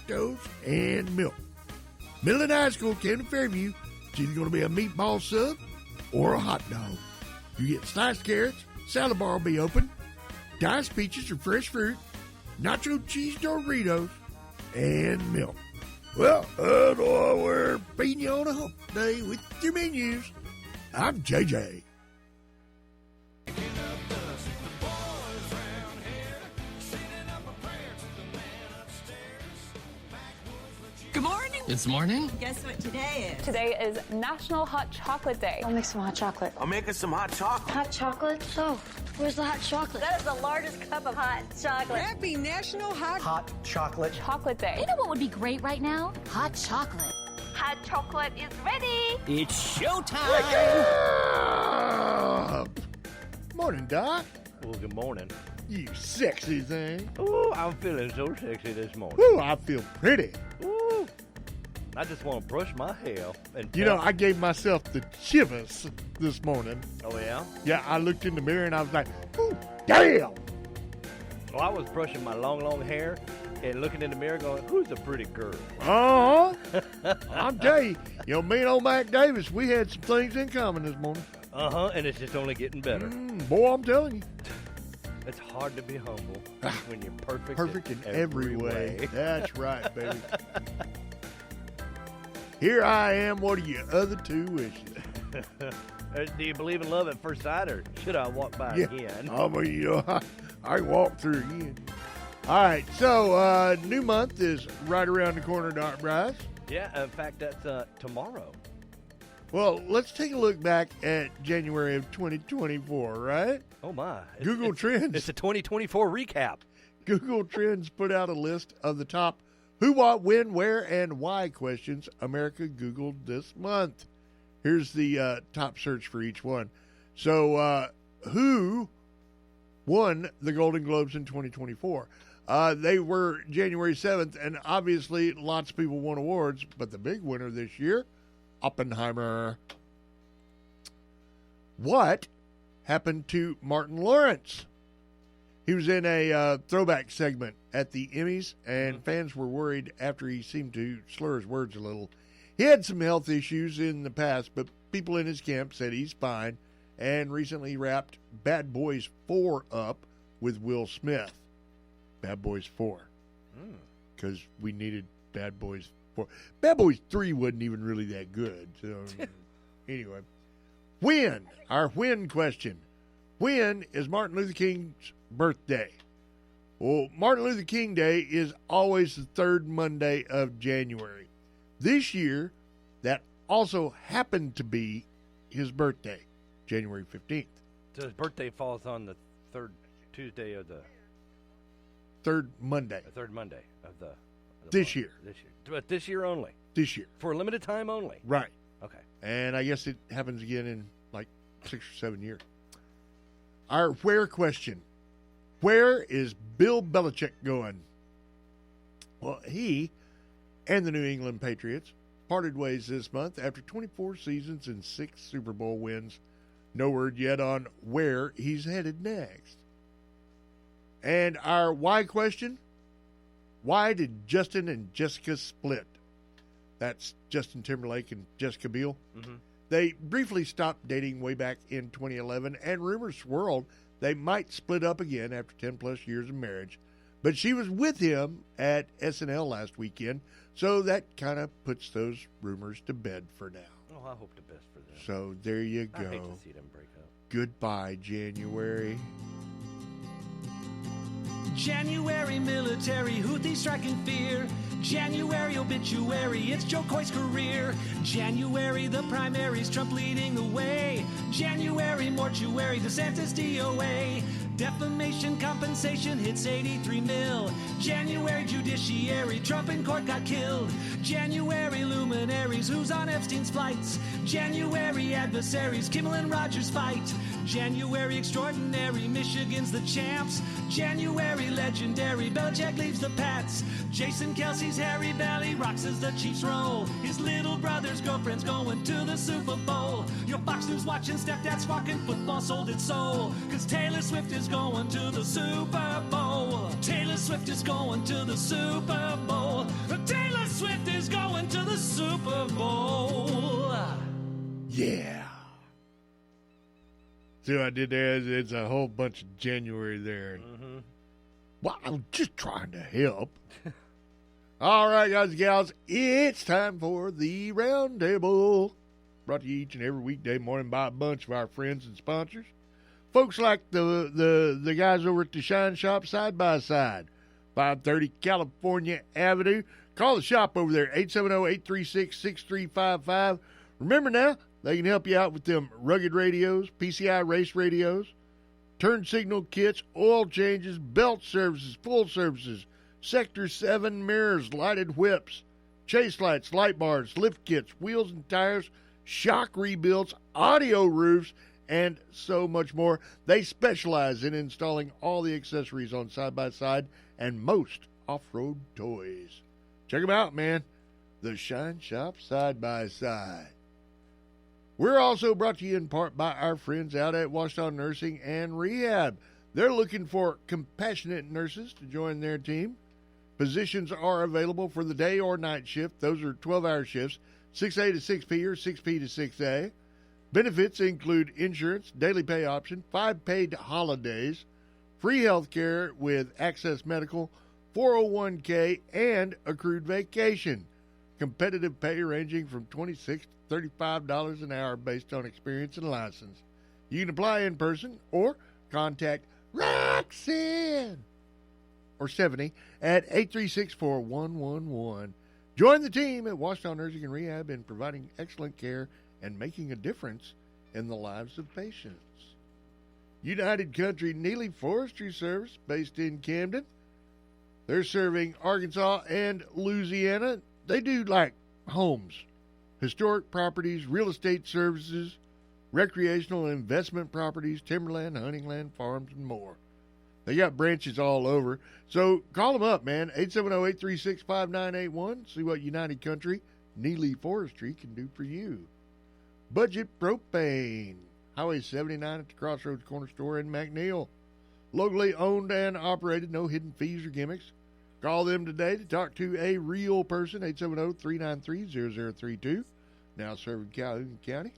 Tacos, and milk. Midland High School, Camden Fairview, it's either going to be a meatball sub or a hot dog. You get sliced carrots, salad bar will be open, diced peaches or fresh fruit, nacho cheese Doritos, and milk. Well, we're feeding you on a hump day with your menus. I'm JJ. Good morning. It's morning. Guess what today is? Today is National Hot Chocolate Day. I'll make some hot chocolate. I'm making some hot chocolate. Hot chocolate? So, where's the hot chocolate? That is the largest cup of hot chocolate. Happy National Hot Chocolate. Chocolate Day. You know what would be great right now? Hot chocolate. Hot chocolate is ready. It's showtime. Wake up! Morning, Doc. Well, good morning. You sexy thing. Ooh, I'm feeling so sexy this morning. Ooh, I feel pretty. Ooh, I just want to brush my hair. And You know, I gave myself the shivers this morning. Oh, yeah? Yeah, I looked in the mirror and I was like, ooh, damn! Well, I was brushing my long hair and looking in the mirror going, who's a pretty girl? Uh-huh. I'm telling you, me and old Mac Davis, we had some things in common this morning. Uh-huh, and it's just only getting better. Boy, I'm telling you. It's hard to be humble when you're perfect, Perfect in every way. way. That's right, baby. Here I am. What are your other two wishes? Do you believe in love at first sight, or should I walk by again? I mean, I can walk through again. All right, so new month is right around the corner, Doc Bryce. Yeah, in fact, that's tomorrow. Well, let's take a look back at January of 2024, right? Oh, my. Google Trends. It's a 2024 recap. Google Trends put out a list of the top who, what, when, where, and why questions America Googled this month. Here's the top search for each one. So, who won the Golden Globes in 2024? They were January 7th, and obviously lots of people won awards, but the big winner this year, Oppenheimer. What happened to Martin Lawrence? He was in a throwback segment at the Emmys, and fans were worried after he seemed to slur his words a little. He had some health issues in the past, but people in his camp said he's fine, and recently wrapped Bad Boys 4 up with Will Smith. Bad Boys 4. Because we needed Bad Boys 4. Bad Boys 3 wasn't even really that good. So, anyway. When? Our when question. When is Martin Luther King's birthday? Well, Martin Luther King Day is always the third Monday of January. This year, that also happened to be his birthday, January 15th. So his birthday falls on the third Tuesday of the... Third Monday. The third Monday of the This month. year. This year. But this year only. This year. For a limited time only. Right. Okay. And I guess it happens again in like 6 or 7 years. Our where question. Where is Bill Belichick going? Well, he and the New England Patriots parted ways this month after 24 seasons and 6 Super Bowl wins. No word yet on where he's headed next. And our why question. Why did Justin and Jessica split? That's Justin Timberlake and Jessica Biel. Mm-hmm. They briefly stopped dating way back in 2011, and rumors swirled they might split up again after 10-plus years of marriage. But she was with him at SNL last weekend, so that kind of puts those rumors to bed for now. Oh, I hope the best for them. So there you go. I hate to see them break up. Goodbye, January. January military, Houthi striking fear. January obituary, it's Joe Coy's career. January the primaries, Trump leading the way. January mortuary, DeSantis DOA. Defamation compensation hits 83 mil. January judiciary, Trump in court got killed. January luminaries, who's on Epstein's flights? January adversaries, Kimmel and Rogers fight. January extraordinary, Michigan's the champs. January legendary, Belichick leaves the Pats. Jason Kelsey's Harry Valley rocks as the Chiefs roll. His little brother's girlfriend's going to the Super Bowl. Your Fox News watching stepdad's walking football sold its soul. Cause Taylor Swift is going to the Super Bowl. Taylor Swift is going to the Super Bowl. See what I did there? It's a whole bunch of January there. Mm-hmm. Well, I'm just trying to help. All right, guys and gals, it's time for the Roundtable. Brought to you each and every weekday morning by a bunch of our friends and sponsors. Folks like the guys over at the Shine Shop Side by Side, 530 California Avenue. Call the shop over there, 870-836-6355. Remember now, they can help you out with them rugged radios, PCI race radios, turn signal kits, oil changes, belt services, full services, Sector 7 mirrors, lighted whips, chase lights, light bars, lift kits, wheels and tires, shock rebuilds, audio roofs, and so much more. They specialize in installing all the accessories on side-by-side and most off-road toys. Check them out, man. The Shine Shop Side-by-Side. We're also brought to you in part by our friends out at Washington Nursing and Rehab. They're looking for compassionate nurses to join their team. Positions are available for the day or night shift. Those are 12-hour shifts, 6A to 6P or 6P to 6A. Benefits include insurance, daily pay option, 5 paid holidays, free health care with Access Medical, 401k, and accrued vacation. Competitive pay ranging from $26 to $35 an hour based on experience and license. You can apply in person or contact Roxanne or 70 at 836-4111. Join the team at Washington Nursing and Rehab in providing excellent care and making a difference in the lives of patients. United Country Neely Forestry Service, based in Camden. They're serving Arkansas and Louisiana. They do like homes, historic properties, real estate services, recreational and investment properties, timberland, hunting land, farms, and more. They got branches all over. So call them up, man, 870-836-5981. See what United Country Neely Forestry can do for you. Budget Propane, Highway 79 at the Crossroads Corner Store in McNeil. Locally owned and operated, no hidden fees or gimmicks. Call them today to talk to a real person, 870-393-0032. Now serving Calhoun County.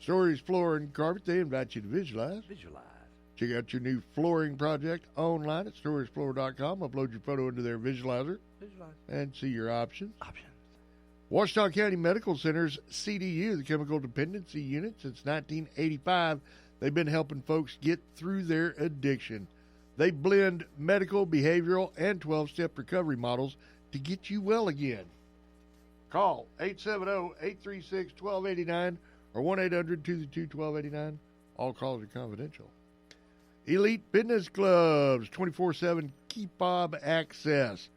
Stories Floor and Carpet, they invite you to visualize. Check out your new flooring project online at storiesfloor.com. Upload your photo into their visualizer. And see your options. Washington County Medical Center's CDU, the Chemical Dependency Unit, since 1985. They've been helping folks get through their addiction. They blend medical, behavioral, and 12-step recovery models to get you well again. Call 870-836-1289 or 1-800-222-1289. All calls are confidential. Elite Fitness Clubs, 24/7 key fob access.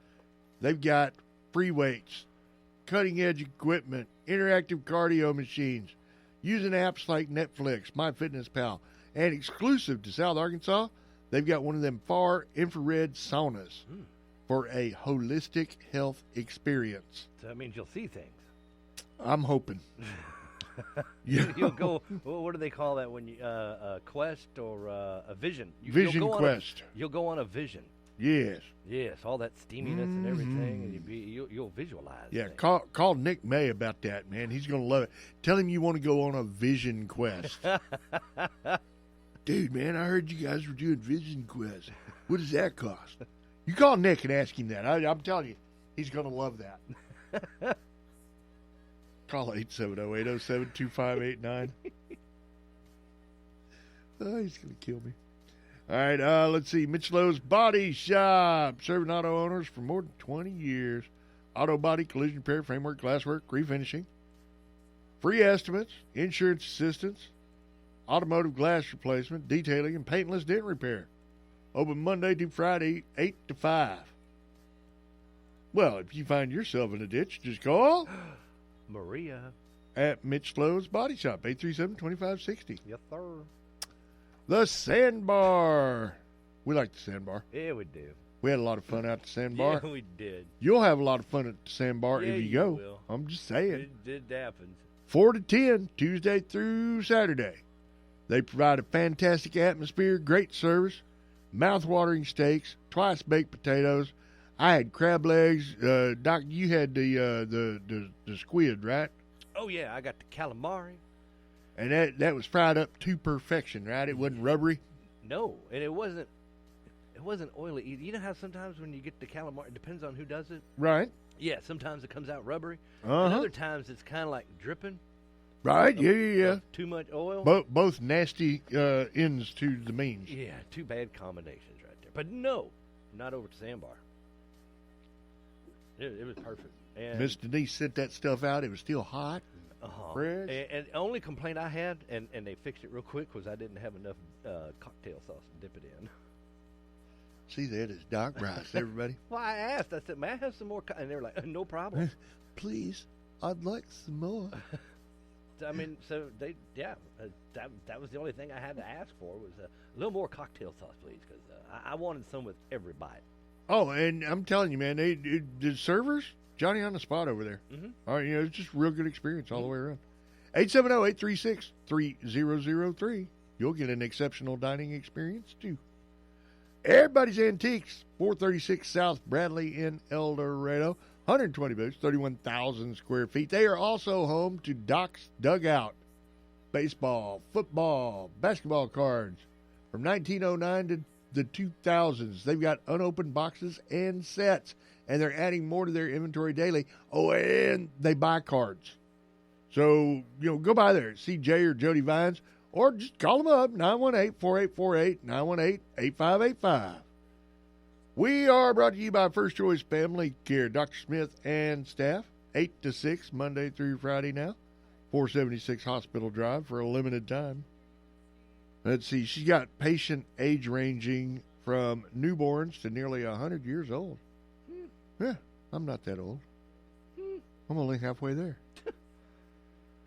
They've got free weights, cutting-edge equipment, interactive cardio machines, using apps like Netflix, MyFitnessPal, and exclusive to South Arkansas, they've got one of them far infrared saunas for a holistic health experience. So that means you'll see things. I'm hoping. You'll go, what do they call that when you, a quest or a vision? Vision quest. You'll go on a vision. Yes. Yes, all that steaminess and everything, and you'll visualize. Yeah, things. call Nick May about that, man. He's going to love it. Tell him you want to go on a vision quest. Dude, man, I heard you guys were doing vision quest. What does that cost? You call Nick and ask him that. I'm telling you, he's going to love that. Call 870-807-2589. Oh, he's going to kill me. All right, let's see. Michelo's Body Shop, serving auto owners for more than 20 years. Auto body, collision repair, framework, glasswork, refinishing. Free estimates, insurance assistance, automotive glass replacement, detailing, and paintless dent repair. Open Monday through Friday, 8 to 5. Well, if you find yourself in a ditch, just call Maria at Michelo's Body Shop, 837-2560. Yes, sir. The Sandbar. We like the Sandbar. Yeah, we do. We had a lot of fun out at the Sandbar. Yeah, we did. You'll have a lot of fun at the Sandbar Yeah, if you you go. will. I'm just saying. It happens. 4 to 10, Tuesday through Saturday. They provide a fantastic atmosphere, great service, mouth-watering steaks, twice-baked potatoes. I had crab legs. Doc, you had the squid, right? Oh, yeah, I got the calamari. And that was fried up to perfection, right? It wasn't rubbery. No, and it wasn't oily. You know how sometimes when you get the calamari, it depends on who does it. Right. Yeah, sometimes it comes out rubbery. Uh-huh. And other times it's kind of like dripping. Right, yeah. Too much oil. Both nasty ends to the means. Yeah, two bad combinations right there. But no, not over to Sandbar. It was perfect. And Miss Denise sent that stuff out. It was still hot, fresh. And the only complaint I had, and they fixed it real quick, was I didn't have enough cocktail sauce to dip it in. See, that is Doc Bryce, everybody. Well, I asked. I said, "May I have some more?" And they were like, "No problem." Please, I'd like some more. I mean, so that was the only thing I had to ask for was a little more cocktail sauce, please, because I wanted some with every bite. Oh, and I'm telling you, man, the servers, Johnny on the spot over there. Mm-hmm. All right, it's just a real good experience all the way around. 870-836-3003. You'll get an exceptional dining experience, too. Everybody's Antiques, 436 South Bradley in El Dorado. 120 booths, 31,000 square feet. They are also home to Doc's Dugout. Baseball, football, basketball cards from 1909 to the 2000s. They've got unopened boxes and sets, and they're adding more to their inventory daily. Oh, and they buy cards. So, go by there. See Jay or Jody Vines, or just call them up, 918-4848, 918-8585. We are brought to you by First Choice Family Care. Dr. Smith and staff, 8 to 6, Monday through Friday now. 476 Hospital Drive for a limited time. Let's see, she's got patient age ranging from newborns to nearly 100 years old. Yeah, I'm not that old. I'm only halfway there.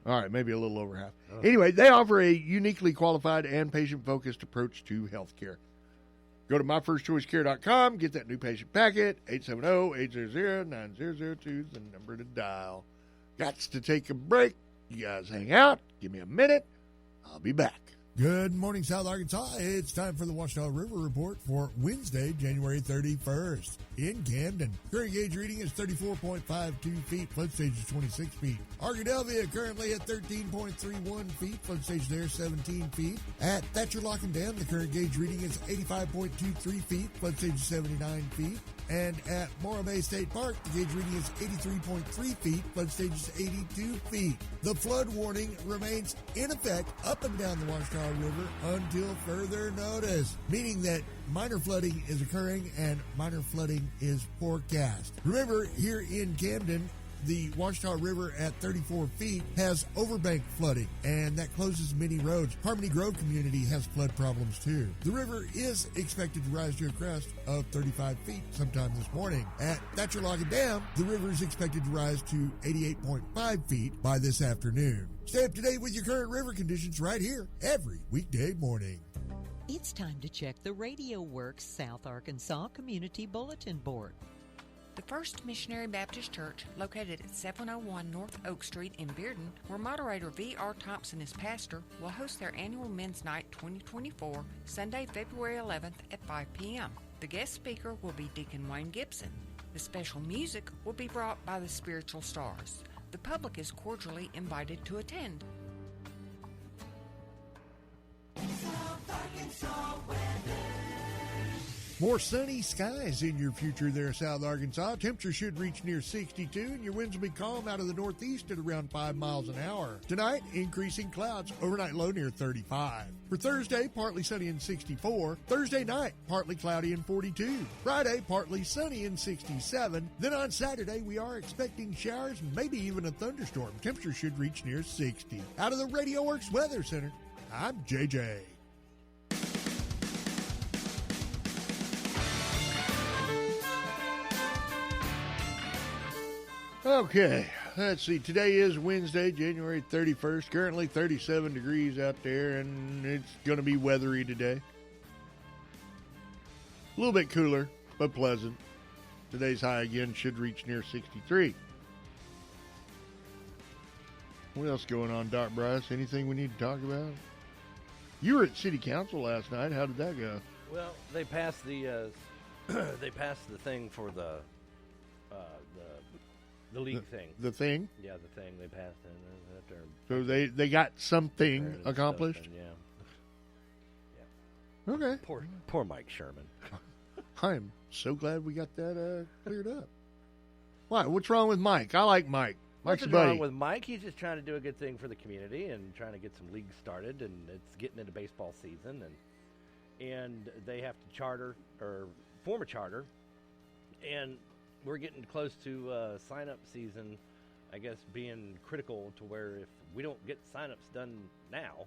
All right, maybe a little over half. Anyway, they offer a uniquely qualified and patient-focused approach to health care. Go to myfirstchoicecare.com, get that new patient packet, 870-800-9002 is the number to dial. Gots to take a break. You guys hang out. Give me a minute. I'll be back. Good morning, South Arkansas. It's time for the Washita River Report for Wednesday, January 31st. In Camden, current gauge reading is 34.52 feet, flood stage is 26 feet. Arkadelphia currently at 13.31 feet, flood stage there 17 feet. At Thatcher Lock and Dam, the current gauge reading is 85.23 feet, flood stage is 79 feet. And at Morro Bay State Park, the gauge reading is 83.3 feet, flood stage is 82 feet. The flood warning remains in effect up and down the Washita River until further notice, meaning that minor flooding is occurring and minor flooding is forecast. Remember, here in Camden, the Washita River at 34 feet has overbank flooding, and that closes many roads. Harmony Grove community has flood problems too. The river is expected to rise to a crest of 35 feet sometime this morning. At Thatcher Lock and Dam, the river is expected to rise to 88.5 feet by this afternoon. Stay up to date with your current river conditions right here every weekday morning. It's time to check the Radio Works South Arkansas Community Bulletin Board. The First Missionary Baptist Church, located at 701 North Oak Street in Bearden, where moderator V.R. Thompson is pastor, will host their annual Men's Night 2024, Sunday, February 11th at 5 p.m. The guest speaker will be Deacon Wayne Gibson. The special music will be brought by the Spiritual Stars. The public is cordially invited to attend. More sunny skies in your future there, South Arkansas. Temperature should reach near 62, and your winds will be calm out of the northeast at around 5 miles an hour. Tonight, increasing clouds, overnight low near 35. For Thursday, partly sunny and 64. Thursday night, partly cloudy and 42. Friday, partly sunny and 67. Then on Saturday, we are expecting showers and maybe even a thunderstorm. Temperature should reach near 60. Out of the Radio Works Weather Center, I'm JJ. Okay, let's see. Today is Wednesday, January 31st. Currently 37 degrees out there, and it's going to be weathery today. A little bit cooler, but pleasant. Today's high again should reach near 63. What else going on, Doc Bryce? Anything we need to talk about? You were at City Council last night. How did that go? Well, they passed the they passed the thing for the The league thing. The thing? Yeah, the thing they passed in. So they got something accomplished? Yeah. Okay. Poor Mike Sherman. I'm so glad we got that cleared up. Why? What's wrong with Mike? I like Mike. Mike's a Nothing buddy. wrong with Mike. He's just trying to do a good thing for the community and trying to get some leagues started, and it's getting into baseball season, and they have to charter or form a charter, and we're getting close to sign-up season, I guess, being critical to where if we don't get sign-ups done now,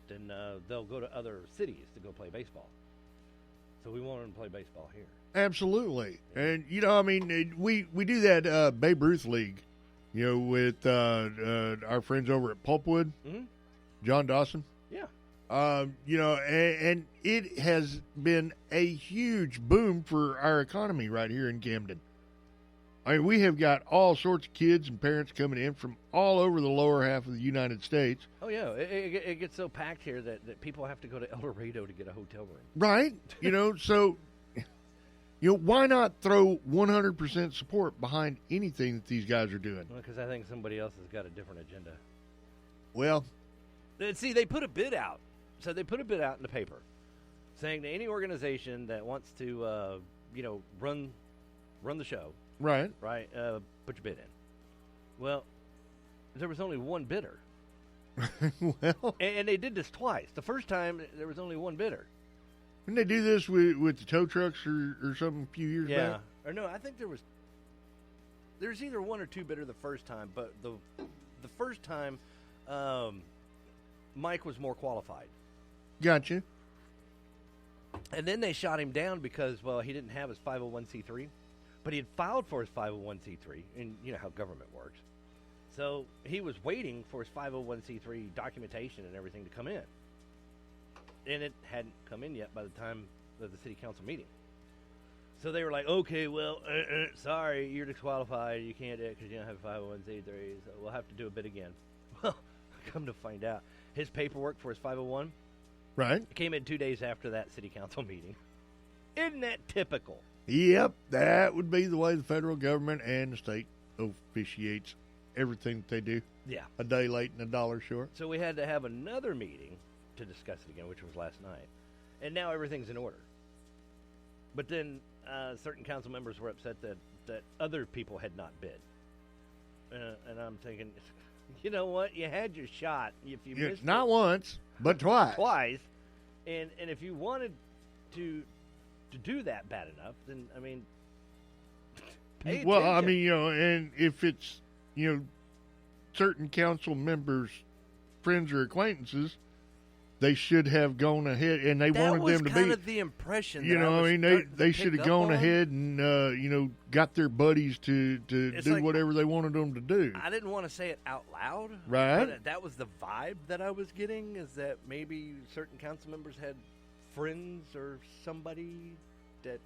then they'll go to other cities to go play baseball. So we want them to play baseball here. Absolutely. And, I mean, we do that Babe Ruth League, with our friends over at Pulpwood, John Dawson. Yeah. And it has been a huge boom for our economy right here in Camden. I mean, we have got all sorts of kids and parents coming in from all over the lower half of the United States. Oh, yeah. It gets so packed here that people have to go to El Dorado to get a hotel room. Right. So, why not throw 100% support behind anything that these guys are doing? Well, because I think somebody else has got a different agenda. Well. See, they put a bid out. So they put a bid out in the paper saying to any organization that wants to, run the show. Right. Right. Put your bid in. Well, there was only one bidder. Well. And they did this twice. The first time, there was only one bidder. Didn't they do this with the tow trucks or something a few years back? Yeah. Or no, I think there's either one or two bidder the first time, but the first time, Mike was more qualified. Gotcha. And then they shot him down because, well, he didn't have his 501c3. But he had filed for his 501c3, and you know how government works. So he was waiting for his 501c3 documentation and everything to come in. And it hadn't come in yet by the time of the city council meeting. So they were like, okay, well, sorry, you're disqualified. You can't do it because you don't have a 501c3, so we'll have to do a bid again. Well, come to find out, his paperwork for his 501 came in 2 days after that city council meeting. Isn't that typical? Yep, that would be the way the federal government and the state officiates everything that they do. Yeah. A day late and a dollar short. So we had to have another meeting to discuss it again, which was last night. And now everything's in order. But then certain council members were upset that other people had not bid. And I'm thinking, you know what? You had your shot. If you missed not it, once, but twice. Twice. And if you wanted to do that bad enough, then, I mean, pay attention. Well, I mean, and if it's, certain council members' friends or acquaintances, they should have gone ahead, and they wanted them to be. That was kind of the impression. They should have gone ahead and got their buddies to do whatever they wanted them to do. I didn't want to say it out loud, right? But that was the vibe that I was getting, is that maybe certain council members had friends or somebody that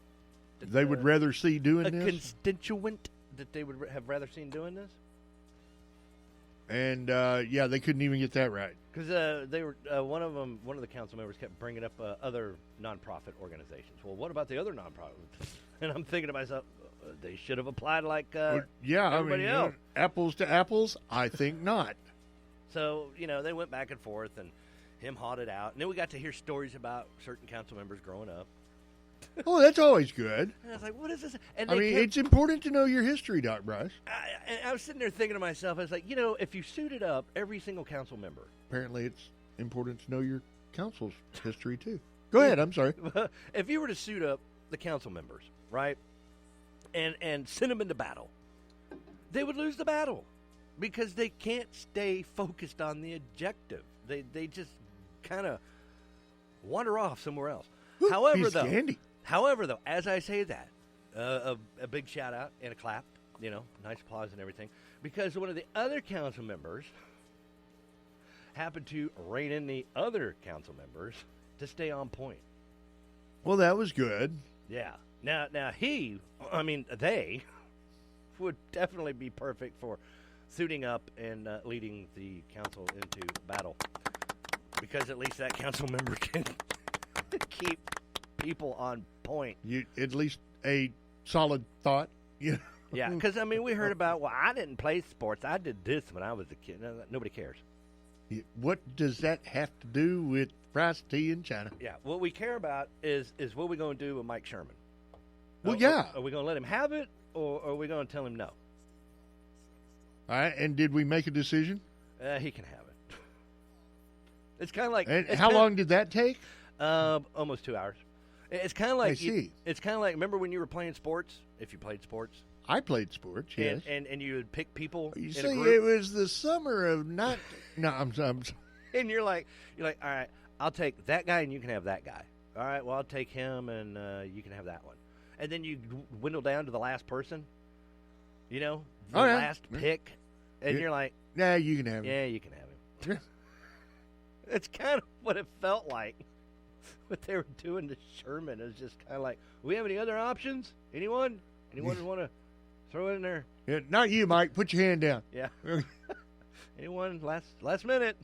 they would rather see doing this. A constituent that they would have rather seen doing this. And they couldn't even get that right because they were one of the council members kept bringing up other nonprofit organizations. Well, what about the other nonprofits? And I'm thinking to myself, they should have applied like everybody else. Apples to apples. I think not. So they went back and forth, and him hauled it out, and then we got to hear stories about certain council members growing up. Oh, that's always good. And I was like, what is this? And it's important to know your history, Doc Bryce. I was sitting there thinking to myself, I was like, if you suited up every single council member. Apparently it's important to know your council's history, too. Go ahead, I'm sorry. If you were to suit up the council members, right, and send them into battle, they would lose the battle because they can't stay focused on the objective. They just kind of wander off somewhere else. However, though, as I say that, a big shout out and a clap, nice applause and everything, because one of the other council members happened to rein in the other council members to stay on point. Well, that was good. Yeah. Now they would definitely be perfect for suiting up and leading the council into battle, because at least that council member can keep people on point. At least a solid thought. Yeah, because, I mean, we heard about, well, I didn't play sports. I did this when I was a kid. Nobody cares. What does that have to do with rice tea in China? Yeah, what we care about is what we're going to do with Mike Sherman. Well, yeah. Are we going to let him have it, or are we going to tell him no? All right, and did we make a decision? He can have it. It's kind of like... And how long did that take? Almost 2 hours. It's kind of like... I see. It's kind of like, remember when you were playing sports, if you played sports? I played sports, yes. And you would pick people You in say a group. it was the summer of not... No, I'm And you're like, all right, I'll take that guy and you can have that guy. All right, well, I'll take him and you can have that one. And then you dwindle down to the last person, the last pick. And you're like... Nah, you can have him. Yeah, you can have him. It's kind of what it felt like. What they were doing to Sherman is just kind of like, we have any other options? Anyone want to throw it in there? Yeah, not you, Mike. Put your hand down. Yeah. Anyone last minute?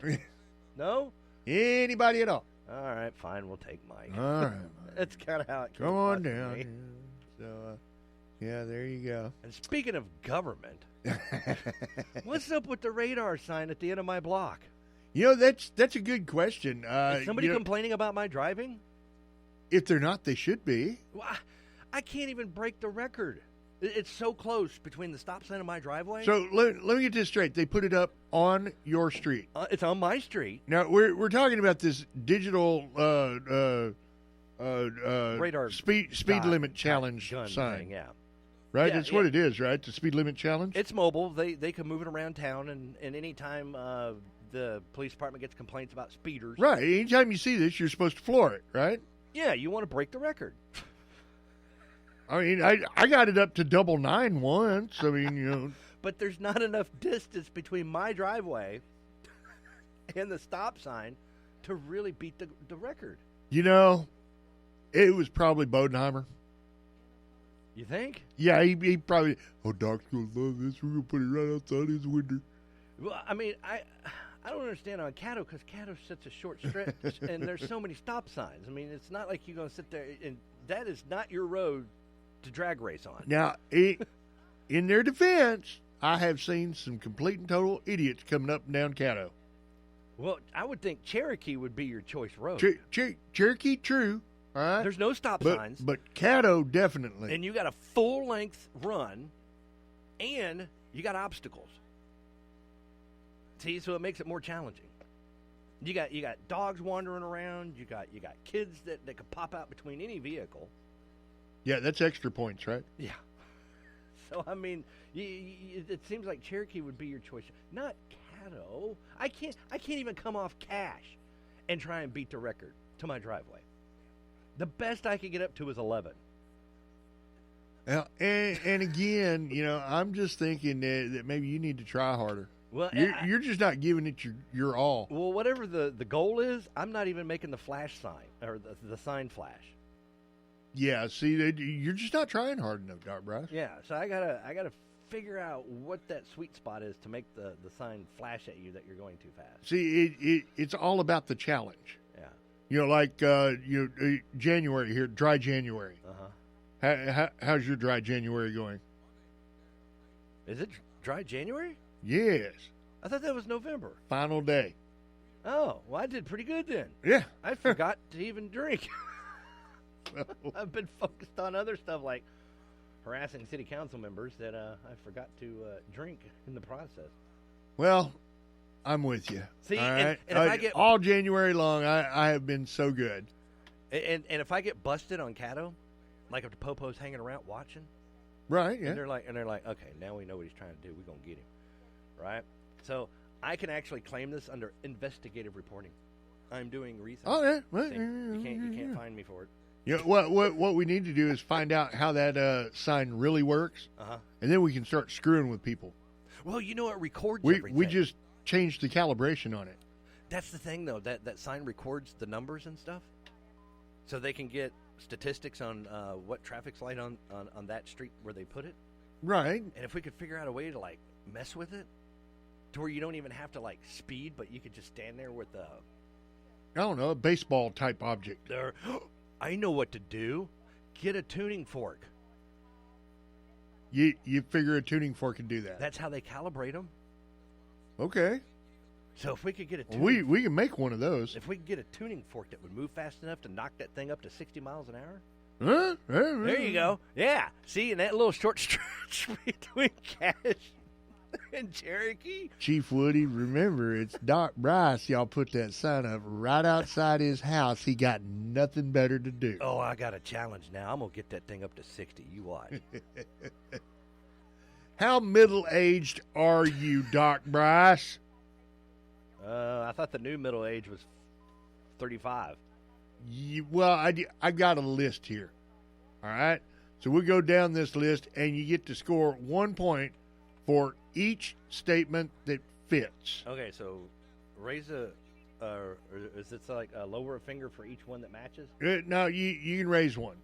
No? Anybody at all? All right, fine. We'll take Mike. All right. That's kind of how it came Come on across to down. me. So, yeah, there you go. And speaking of government, what's up with the radar sign at the end of my block? That's a good question. Is somebody complaining about my driving? If they're not, they should be. Well, I can't even break the record. It's so close between the stop sign and my driveway. So let me get this straight. They put it up on your street. It's on my street. Now we're talking about this digital radar speed limit challenge gun sign. thing, yeah. Right? Yeah, That's what it is, right? The speed limit challenge? It's mobile. They can move it around town, and anytime the police department gets complaints about speeders. Right. Anytime you see this, you're supposed to floor it, right? Yeah, you want to break the record. I mean, I got it up to 99 once. I mean, But there's not enough distance between my driveway and the stop sign to really beat the record. It was probably Bodenheimer. You think? Yeah, he probably, Doc's going to love this. We're going to put it right outside his window. Well, I mean, I don't understand on Caddo because Caddo's such a short stretch and there's so many stop signs. I mean, it's not like you're going to sit there and that is not your road to drag race on. Now, in their defense, I have seen some complete and total idiots coming up and down Caddo. Well, I would think Cherokee would be your choice road. Cherokee, true. All right. There's no stop signs. But Caddo, definitely. And you got a full-length run, and you got obstacles. See, so it makes it more challenging. You got dogs wandering around. You got kids that could pop out between any vehicle. Yeah, that's extra points, right? Yeah. So I mean, it seems like Cherokee would be your choice, not Caddo. I can't even come off Cash and try and beat the record to my driveway. The best I could get up to is 11. Well, and again, I'm just thinking that maybe you need to try harder. Well, you're just not giving it your all. Well, whatever the goal is, I'm not even making the flash sign or the sign flash. Yeah, see, you're just not trying hard enough, Doc Bryce. Yeah, so I gotta figure out what that sweet spot is to make the sign flash at you that you're going too fast. See, it's all about the challenge. Yeah. Like January here, dry January. How's your dry January going? Is it dry January? Yes. I thought that was November. Final day. Oh, well, I did pretty good then. Yeah. I forgot to even drink. I've been focused on other stuff like harassing city council members that I forgot to drink in the process. Well, I'm with you. See, all and right? if I get all January long, I have been so good. And if I get busted on Caddo, like if the popo's hanging around watching, right? Yeah. And they're like, okay, now we know what he's trying to do. We're gonna get him, right? So I can actually claim this under investigative reporting. I'm doing research. Oh yeah. Well, you can't find me for it. Yeah, what we need to do is find out how that sign really works, and then we can start screwing with people. Well, it records everything. We just changed the calibration on it. That's the thing, though, that sign records the numbers and stuff, so they can get statistics on what traffic's light on that street where they put it. Right. And if we could figure out a way to, mess with it, to where you don't even have to, speed, but you could just stand there with a baseball-type object. I know what to do. Get a tuning fork. You figure a tuning fork can do that. That's how they calibrate them. Okay. So if we could get a We can make one of those. if we could get a tuning fork that would move fast enough to knock that thing up to 60 miles an hour. Huh? There you go. Yeah. See, in that little short stretch between Cash and Cherokee. Chief Woody, remember, it's Doc Bryce. Y'all put that sign up right outside his house. He got nothing better to do. Oh, I got a challenge now. I'm going to get that thing up to 60. You watch. How middle-aged are you, Doc Bryce? I thought the new middle age was 35. Well, I got a list here. All right? So we go down this list, and you get to score 1 point for each statement that fits. Okay, so raise is it like lower a finger for each one that matches? No, you can raise one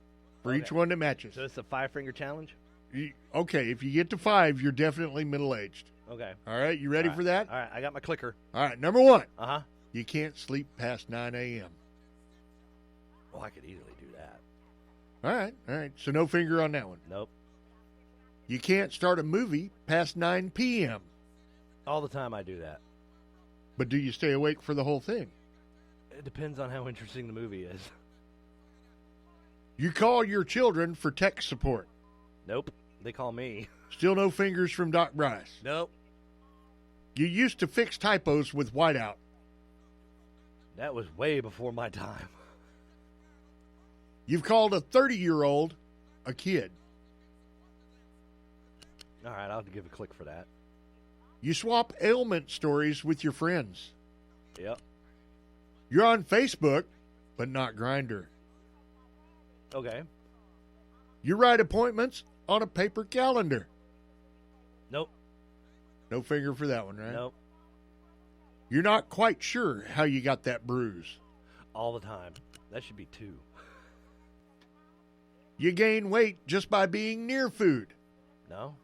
for each one that matches. So it's a 5-finger challenge? Okay, if you get to 5, you're definitely middle-aged. Okay. All right, you ready for that? All right, I got my clicker. All right, number 1. Uh-huh. You can't sleep past 9 a.m. Oh, I could easily do that. All right. So no finger on that one. Nope. You can't start a movie past 9 p.m. All the time I do that. But do you stay awake for the whole thing? It depends on how interesting the movie is. You call your children for tech support. Nope. They call me. Still no fingers from Doc Bryce. Nope. You used to fix typos with whiteout. That was way before my time. You've called a 30-year-old a kid. All right, I'll give a click for that. You swap ailment stories with your friends. Yep. You're on Facebook, but not Grindr. Okay. You write appointments on a paper calendar. Nope. No finger for that one, right? Nope. You're not quite sure how you got that bruise. All the time. That should be 2. You gain weight just by being near food. No.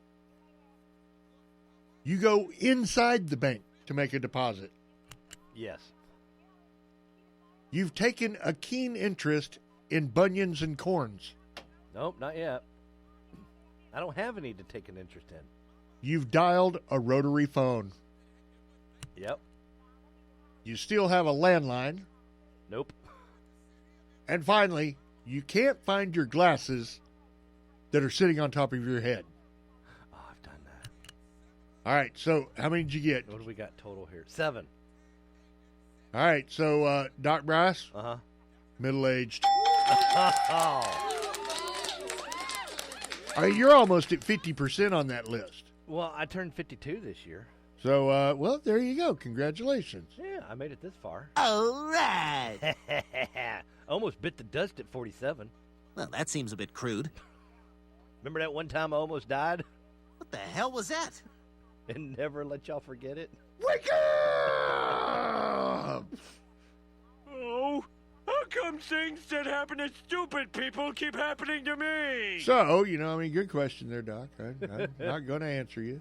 You go inside the bank to make a deposit. Yes. You've taken a keen interest in bunions and corns. Nope, not yet. I don't have any to take an interest in. You've dialed a rotary phone. Yep. You still have a landline. Nope. And finally, you can't find your glasses that are sitting on top of your head. Oh, I've done that. All right, so how many did you get? What do we got total here? 7. All right, so Doc Bryce, Uh-huh. middle-aged. Oh. All right, you're almost at 50% on that list. Well, I turned 52 this year. So, well, there you go. Congratulations. Yeah, I made it this far. All right. Almost bit the dust at 47. Well, that seems a bit crude. Remember that one time I almost died? What the hell was that? And never let y'all forget it? Wake up! Oh, how come things that happen to stupid people keep happening to me? So, good question there, Doc. I'm not going to answer you.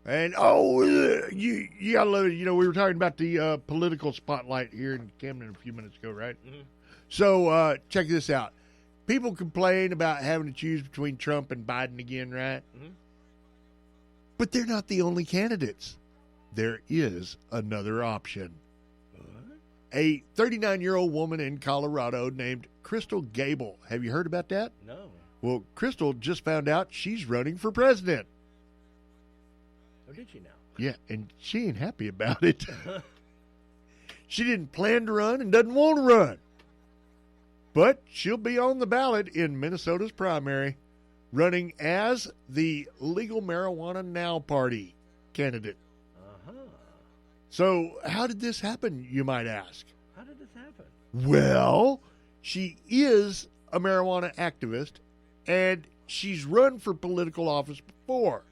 And, you got to love it. We were talking about the political spotlight here in Camden a few minutes ago, right? Mm-hmm. So, check this out. People complain about having to choose between Trump and Biden again, right? Mm-hmm. But they're not the only candidates. There is another option. What? A 39-year-old woman in Colorado named Crystal Gable. Have you heard about that? No. Well, Crystal just found out she's running for president. Oh, did she now? Yeah, and she ain't happy about it. She didn't plan to run and doesn't want to run. But she'll be on the ballot in Minnesota's primary, running as the Legal Marijuana Now Party candidate. Uh-huh. So how did this happen, you might ask? How did this happen? Well, she is a marijuana activist, and she's run for political office before.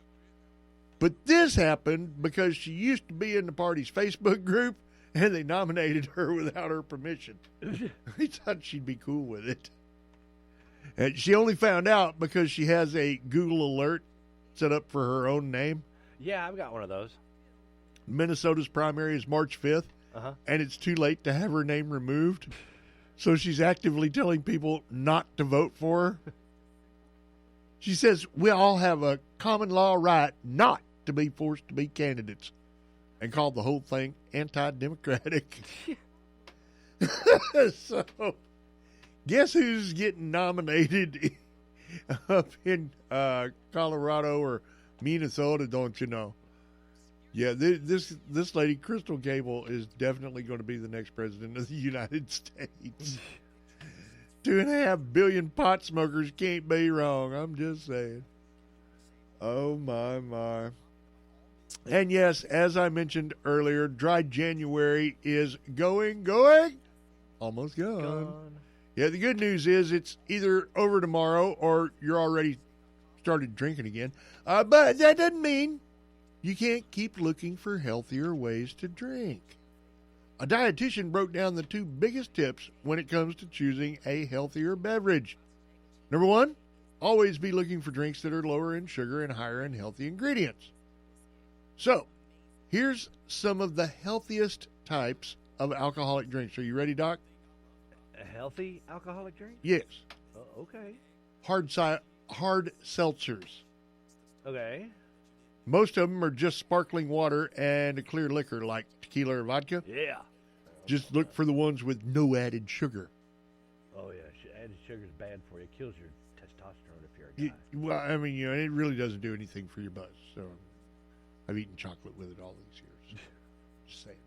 But this happened because she used to be in the party's Facebook group, and they nominated her without her permission. They thought she'd be cool with it. And she only found out because she has a Google alert set up for her own name. Yeah, I've got one of those. Minnesota's primary is March 5th, and it's too late to have her name removed. So she's actively telling people not to vote for her. She says, we all have a common law right not to be forced to be candidates, and called the whole thing anti-democratic. So, guess who's getting nominated up in Colorado or Minnesota, don't you know? Yeah, this lady, Crystal Gable, is definitely going to be the next president of the United States. 2.5 billion pot smokers can't be wrong. I'm just saying. Oh, my. And yes, as I mentioned earlier, Dry January is going, almost gone. Yeah, the good news is it's either over tomorrow or you're already started drinking again. But that doesn't mean you can't keep looking for healthier ways to drink. A dietitian broke down the 2 biggest tips when it comes to choosing a healthier beverage. Number 1, always be looking for drinks that are lower in sugar and higher in healthy ingredients. So, here's some of the healthiest types of alcoholic drinks. Are you ready, Doc? A healthy alcoholic drink? Yes. Okay. Hard seltzers. Okay. Most of them are just sparkling water and a clear liquor like tequila or vodka. Yeah. Just look for the ones with no added sugar. Oh, yeah. Added sugar is bad for you. It kills your testosterone if you're a guy. Well, I mean, it really doesn't do anything for your buzz. So I've eaten chocolate with it all these years. Just saying.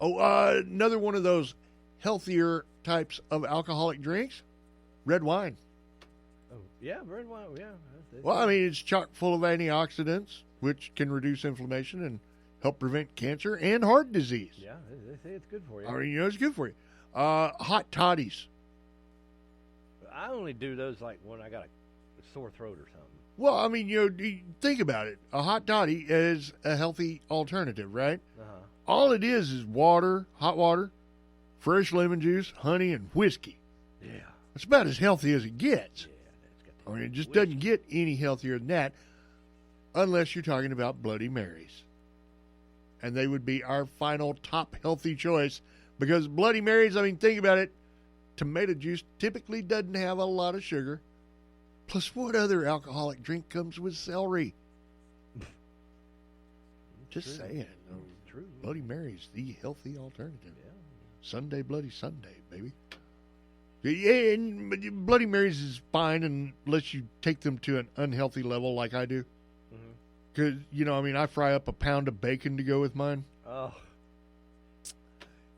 Oh, another one of those healthier types of alcoholic drinks, red wine. Oh, yeah, red wine, yeah. Well, I mean, it's chock full of antioxidants, which can reduce inflammation and help prevent cancer and heart disease. Yeah, they say it's good for you. I mean, it's good for you. Hot toddies. I only do those like when I got a sore throat or something. Well, I mean, think about it. A hot toddy is a healthy alternative, right? Uh-huh. All it is water, hot water, fresh lemon juice, honey, and whiskey. Yeah. It's about as healthy as it gets. Yeah, I mean, it just doesn't get any healthier than that unless you're talking about Bloody Marys. And they would be our final top healthy choice because Bloody Marys, I mean, think about it. Tomato juice typically doesn't have a lot of sugar. Plus, what other alcoholic drink comes with celery? Just saying. True. Bloody Mary's the healthy alternative. Yeah. Sunday, Bloody Sunday, baby. Yeah, and Bloody Mary's is fine unless you take them to an unhealthy level like I do. Because, I fry up a pound of bacon to go with mine. Oh.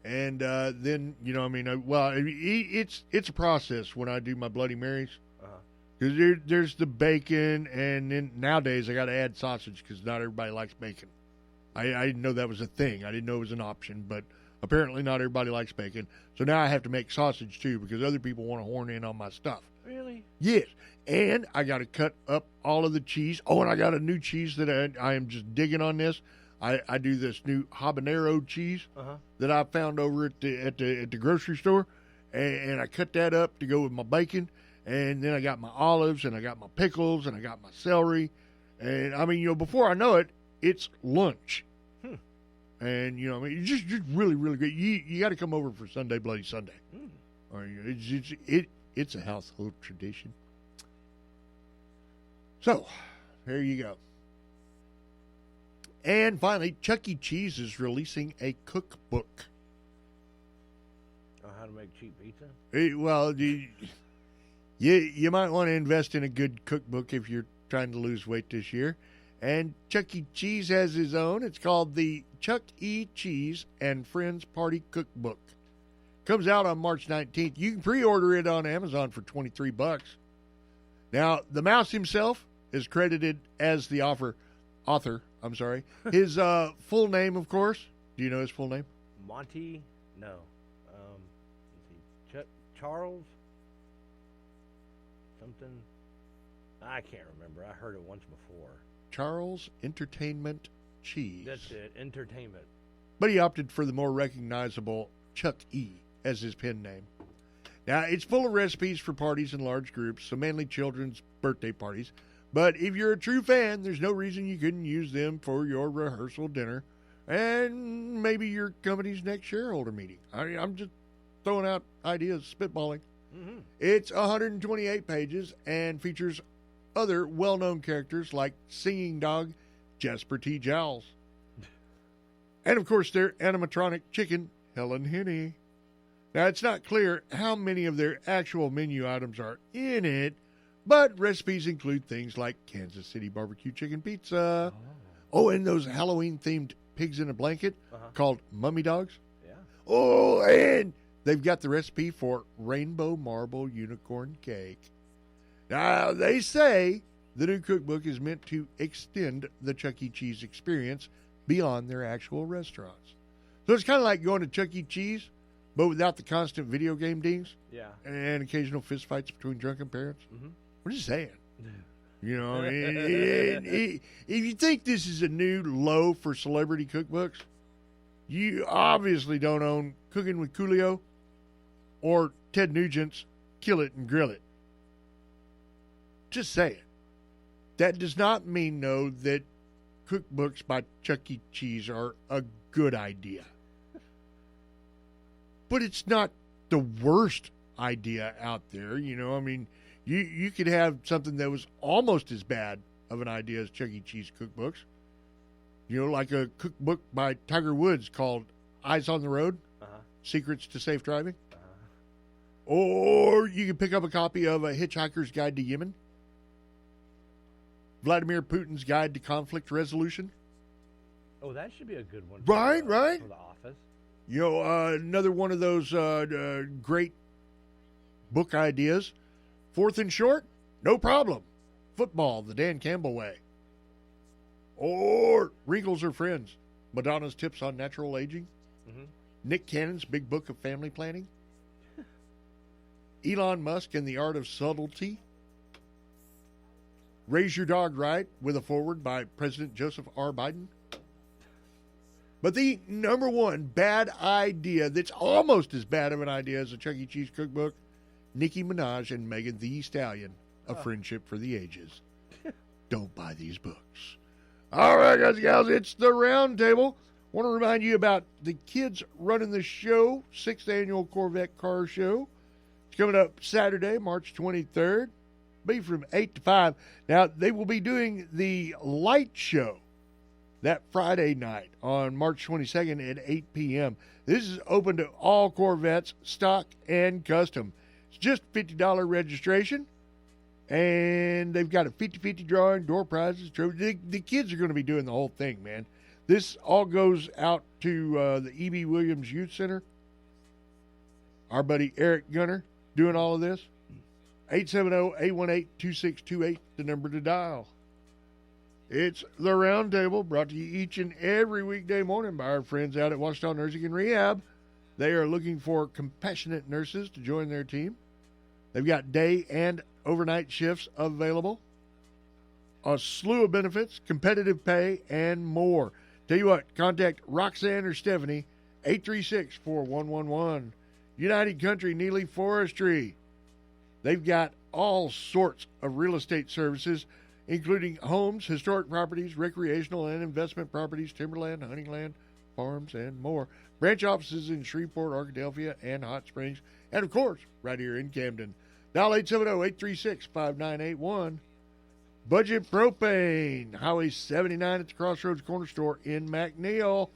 And then, it's a process when I do my Bloody Marys. Because there's the bacon, and then nowadays I got to add sausage because not everybody likes bacon. I didn't know that was a thing. I didn't know it was an option, but apparently not everybody likes bacon. So now I have to make sausage too because other people want to horn in on my stuff. Really? Yes. And I got to cut up all of the cheese. Oh, and I got a new cheese that I am just digging on this. I do this new habanero cheese that I found over at the grocery store, and I cut that up to go with my bacon. And then I got my olives, and I got my pickles, and I got my celery. And, before I know it, it's lunch. And, it's just really, really good. You got to come over for Sunday Bloody Sunday. It's a household tradition. So, there you go. And finally, Chuck E. Cheese is releasing a cookbook. Oh, how to make cheap pizza? You might want to invest in a good cookbook if you're trying to lose weight this year. And Chuck E. Cheese has his own. It's called the Chuck E. Cheese and Friends Party Cookbook. Comes out on March 19th. You can pre-order it on Amazon for $23. Now, the mouse himself is credited as the author. His full name, of course. Do you know his full name? Monty? No. Charles? Something? I can't remember. I heard it once before. Charles Entertainment Cheese. That's it. Entertainment. But he opted for the more recognizable Chuck E. as his pen name. Now, it's full of recipes for parties in large groups, so mainly children's birthday parties. But if you're a true fan, there's no reason you couldn't use them for your rehearsal dinner and maybe your company's next shareholder meeting. I'm just throwing out ideas, spitballing. Mm-hmm. It's 128 pages and features other well-known characters like singing dog Jasper T. Jowls. And, of course, their animatronic chicken, Helen Henny. Now, it's not clear how many of their actual menu items are in it, but recipes include things like Kansas City barbecue chicken pizza. Oh, and those Halloween-themed pigs in a blanket called mummy dogs. Yeah. Oh, and they've got the recipe for rainbow marble unicorn cake. Now, they say the new cookbook is meant to extend the Chuck E. Cheese experience beyond their actual restaurants. So it's kind of like going to Chuck E. Cheese, but without the constant video game dings. Yeah. And occasional fistfights between drunken parents. Mm-hmm. What are you saying? You know, if you think this is a new low for celebrity cookbooks, you obviously don't own Cooking with Coolio or Ted Nugent's Kill It and Grill It. Just saying. That does not mean, though, that cookbooks by Chuck E. Cheese are a good idea. But it's not the worst idea out there. You know, I mean, you could have something that was almost as bad of an idea as Chuck E. Cheese cookbooks. You know, like a cookbook by Tiger Woods called Eyes on the Road, Secrets to Safe Driving. Or you could pick up a copy of A Hitchhiker's Guide to Yemen, Vladimir Putin's Guide to Conflict Resolution. Oh, that should be a good one. Right. For The Office. You know, another one of those great book ideas. Fourth and Short, no problem. Football, the Dan Campbell way. Or Wrinkles Are Friends, Madonna's Tips on Natural Aging. Mm-hmm. Nick Cannon's Big Book of Family Planning. Elon Musk and the Art of Subtlety. Raise Your Dog Right, with a foreword by President Joseph R. Biden. But the number one bad idea that's almost as bad of an idea as a Chuck E. Cheese cookbook, Nicki Minaj and Megan Thee Stallion, A Friendship for the Ages. Don't buy these books. All right, guys and gals, it's the Round Table. Want to remind you about the kids running the show, 6th Annual Corvette Car Show. It's coming up Saturday, March 23rd. Be from 8 to 5. Now, they will be doing the light show that Friday night on March 22nd at 8 p.m. This is open to all Corvettes, stock and custom. It's just $50 registration, and they've got a 50-50 drawing, door prizes. The kids are going to be doing the whole thing, man. This all goes out to the E.B. Williams Youth Center. Our buddy Eric Gunner doing all of this. 870-818-2628, the number to dial. It's the Round Table, brought to you each and every weekday morning by our friends out at Washington Nursing and Rehab. They are looking for compassionate nurses to join their team. They've got day and overnight shifts available, a slew of benefits, competitive pay, and more. Tell you what, contact Roxanne or Stephanie, 836-4111. United Country Neely Forestry. They've got all sorts of real estate services, including homes, historic properties, recreational and investment properties, timberland, hunting land, farms, and more. Branch offices in Shreveport, Arkadelphia, and Hot Springs, and, of course, right here in Camden. Dial 870-836-5981. Budget Propane, Highway 79 at the Crossroads Corner Store in McNeil.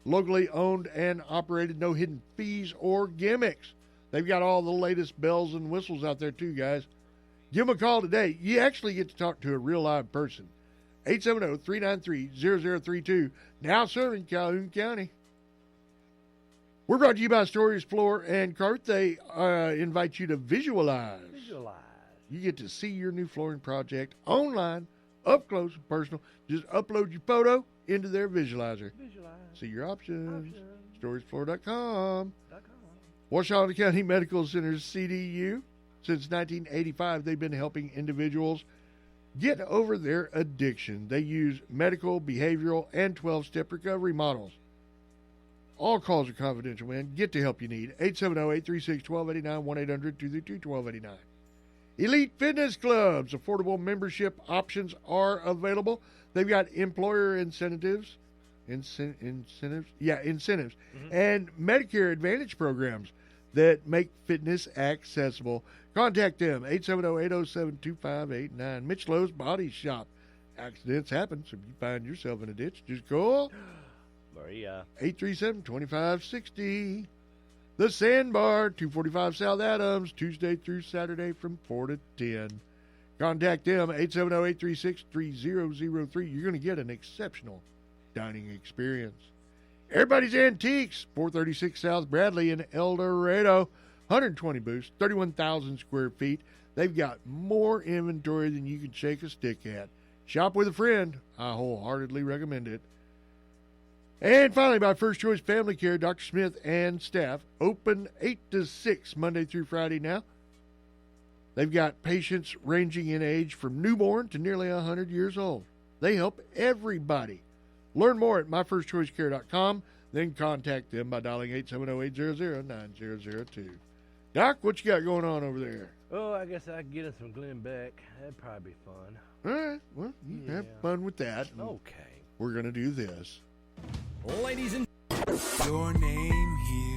Locally owned and operated, no hidden fees or gimmicks. They've got all the latest bells and whistles out there, too, guys. Give them a call today. You actually get to talk to a real live person. 870-393-0032. Now serving Calhoun County. We're brought to you by Stories Floor and Carpet. They invite you to visualize. You get to see your new flooring project online, up close and personal. Just upload your photo into their visualizer. See your options. StoriesFloor.com. Washington County Medical Center, CDU. Since 1985, they've been helping individuals get over their addiction. They use medical, behavioral, and 12-step recovery models. All calls are confidential, man. Get the help you need. 870-836-1289, 1-800-232-1289. Elite Fitness Clubs. Affordable membership options are available. They've got employer incentives. Incentives. Mm-hmm. And Medicare Advantage programs that make fitness accessible. Contact them, 870-807-2589. Mitch Lowe's Body Shop. Accidents happen, so if you find yourself in a ditch, just call Maria. 837-2560. The Sandbar, 245 South Adams, Tuesday through Saturday from 4 to 10. Contact them, 870-836-3003. You're going to get an exceptional dining experience. Everybody's Antiques, 436 South Bradley in El Dorado. 120 booths, 31,000 square feet. They've got more inventory than you can shake a stick at. Shop with a friend. I wholeheartedly recommend it. And finally, by First Choice Family Care, Dr. Smith and staff, open 8 to 6 Monday through Friday now. They've got patients ranging in age from newborn to nearly 100 years old. They help everybody. Learn more at myfirstchoicecare.com. Then contact them by dialing 870-800-9002. Doc, what you got going on over there? Oh, I guess I could get us some Glenn Beck. That'd probably be fun. All right. Well, you have fun with that. Okay. We're going to do this. Ladies and your name here.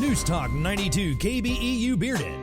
News Talk 92 KBEU Bearden.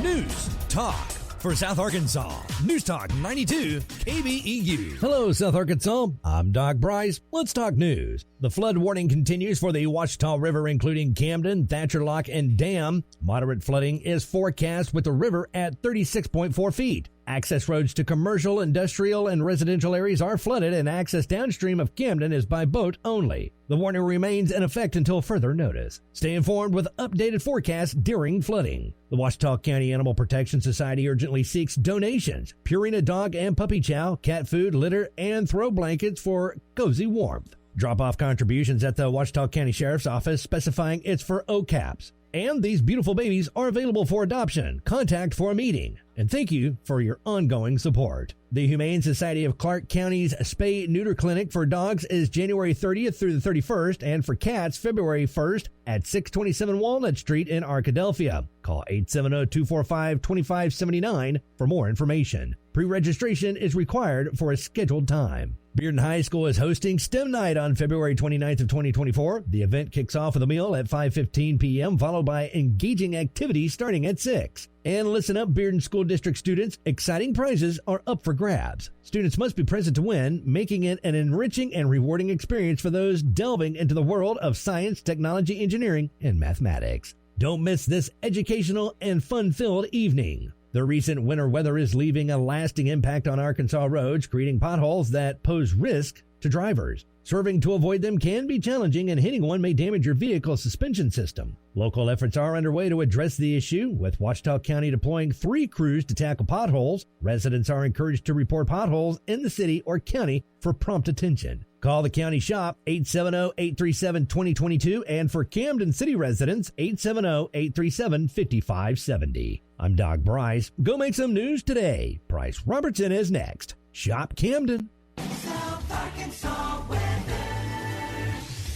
News Talk for South Arkansas. News Talk 92 KBEU. Hello, South Arkansas. I'm Doc Bryce. Let's talk news. The flood warning continues for the Ouachita River, including Camden, Thatcher Lock, and Dam. Moderate flooding is forecast with the river at 36.4 feet. Access roads to commercial, industrial, and residential areas are flooded, and access downstream of Camden is by boat only. The warning remains in effect until further notice. Stay informed with updated forecasts during flooding. The Ouachita County Animal Protection Society urgently seeks donations: Purina dog and puppy chow, cat food, litter, and throw blankets for cozy warmth. Drop off contributions at the Ouachita County Sheriff's Office, specifying it's for OCAPs. And these beautiful babies are available for adoption. Contact for a meeting. And thank you for your ongoing support. The Humane Society of Clark County's Spay-Neuter Clinic for dogs is January 30th through the 31st, and for cats, February 1st at 627 Walnut Street in Arkadelphia. Call 870-245-2579 for more information. Pre-registration is required for a scheduled time. Bearden High School is hosting STEM Night on February 29th of 2024. The event kicks off with a meal at 5:15 p.m., followed by engaging activities starting at 6. And listen up, Bearden School District students, exciting prizes are up for grabs. Students must be present to win, making it an enriching and rewarding experience for those delving into the world of science, technology, engineering, and mathematics. Don't miss this educational and fun-filled evening. The recent winter weather is leaving a lasting impact on Arkansas roads, creating potholes that pose risk to drivers. Swerving to avoid them can be challenging, and hitting one may damage your vehicle's suspension system. Local efforts are underway to address the issue, with Ouachita County deploying 3 crews to tackle potholes. Residents are encouraged to report potholes in the city or county for prompt attention. Call the county shop, 870-837-2022, and for Camden City residents, 870-837-5570. I'm Doc Bryce. Go make some news today. Bryce Robertson is next. Shop Camden. South Arkansas weather.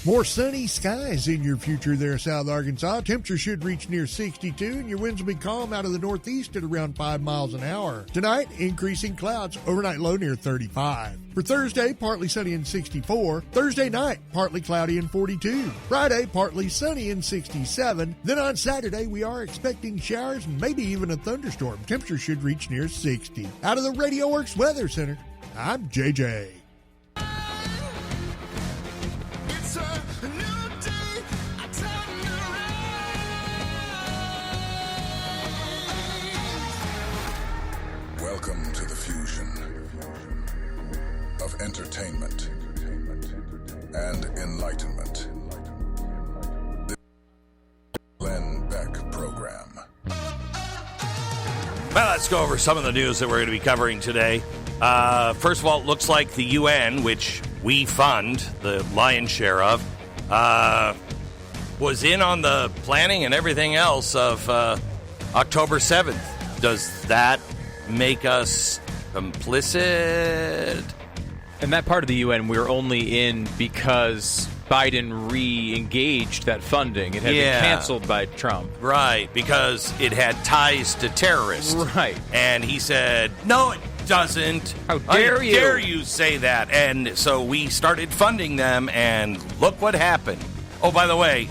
More sunny skies in your future there, South Arkansas. Temperature should reach near 62, and your winds will be calm out of the northeast at around 5 miles an hour. Tonight, increasing clouds, overnight low near 35. For Thursday, partly sunny and 64. Thursday night, partly cloudy and 42. Friday, partly sunny and 67. Then on Saturday, we are expecting showers and maybe even a thunderstorm. Temperature should reach near 60. Out of the Radio Works Weather Center, I'm JJ. Welcome to the fusion of entertainment and enlightenment. The Glenn Beck Program. Well, let's go over some of the news that we're going to be covering today. First of all, it looks like the UN, which we fund the lion's share of, was in on the planning and everything else of October 7th. Does that make us complicit? And that part of the UN we were only in because Biden re-engaged that funding. It had been canceled by Trump. Right, because it had ties to terrorists. Right. And he said, no, it doesn't. How dare you? How dare you say that? And so we started funding them, and look what happened. Oh, by the way,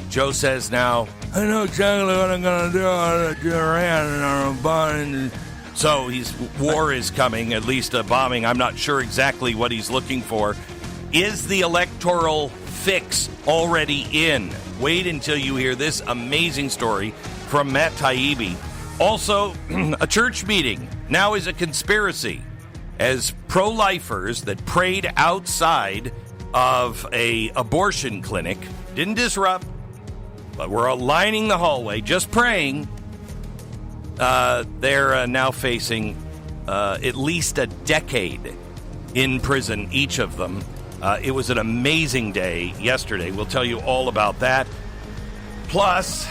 Joe says now I know exactly what I'm going to do. I'm going to Iran on a bomb. So war is coming, at least a bombing. I'm not sure exactly what he's looking for. Is the electoral fix already in? Wait until you hear this amazing story from Matt Taibbi. Also, a church meeting now is a conspiracy, as pro-lifers that prayed outside of a abortion clinic didn't disrupt, but were lining the hallway just praying. They're now facing at least a decade in prison, each of them. It was an amazing day yesterday. We'll tell you all about that. Plus,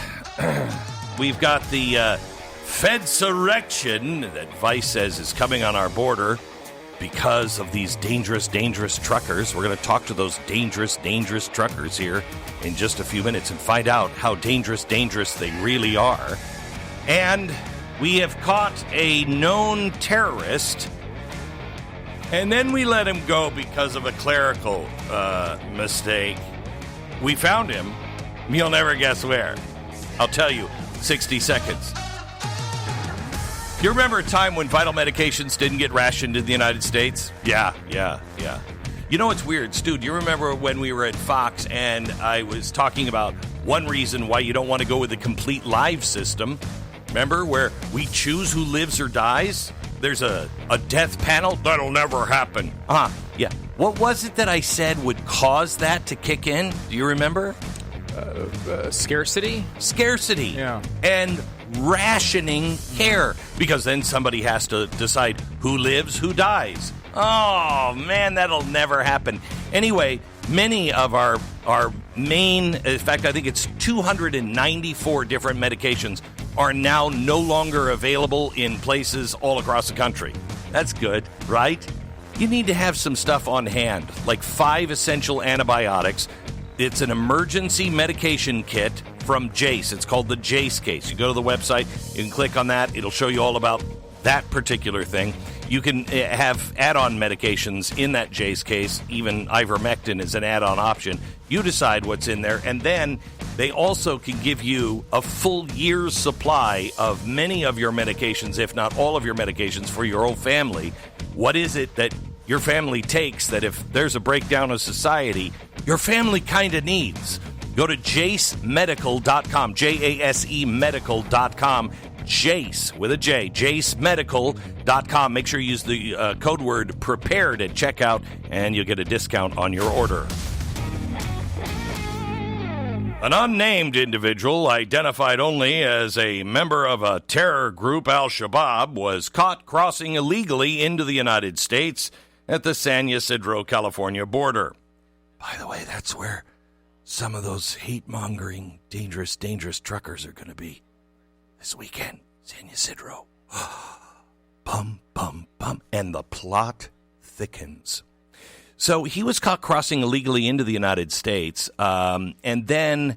we've got the Fedsurrection that Vice says is coming on our border because of these dangerous, dangerous truckers. We're going to talk to those dangerous, dangerous truckers here in just a few minutes and find out how dangerous, dangerous they really are. And we have caught a known terrorist, and then we let him go because of a clerical mistake. We found him. You'll never guess where. I'll tell you, 60 seconds. You remember a time when vital medications didn't get rationed in the United States? Yeah. You know what's weird, Stu? Do you remember when we were at Fox and I was talking about one reason why you don't want to go with the complete live system? Remember, where we choose who lives or dies? There's a death panel? That'll never happen. Yeah. What was it that I said would cause that to kick in? Do you remember? Scarcity? Scarcity. Yeah. And rationing care, because then somebody has to decide who lives, who dies. Oh, man, that'll never happen. Anyway, many of our main, in fact, I think it's 294 different medications are now no longer available in places all across the country. That's good, right? You need to have some stuff on hand, like 5 essential antibiotics. It's an emergency medication kit from Jace. It's called the Jace case. You go to the website, you can click on that. It'll show you all about that particular thing. You can have add-on medications in that Jace case. Even ivermectin is an add-on option. You decide what's in there, and then they also can give you a full year's supply of many of your medications, if not all of your medications, for your whole family. What is it that your family takes that if there's a breakdown of society, your family kind of needs? Go to JaceMedical.com, J-A-S-E Medical.com, Jace with a J, JaceMedical.com. Make sure you use the code word PREPARED at checkout, and you'll get a discount on your order. An unnamed individual, identified only as a member of a terror group, Al-Shabaab, was caught crossing illegally into the United States at the San Ysidro, California border. By the way, that's where some of those hate-mongering, dangerous, dangerous truckers are going to be this weekend. San Ysidro. Bum, bum, bum. And the plot thickens. So he was caught crossing illegally into the United States, and then,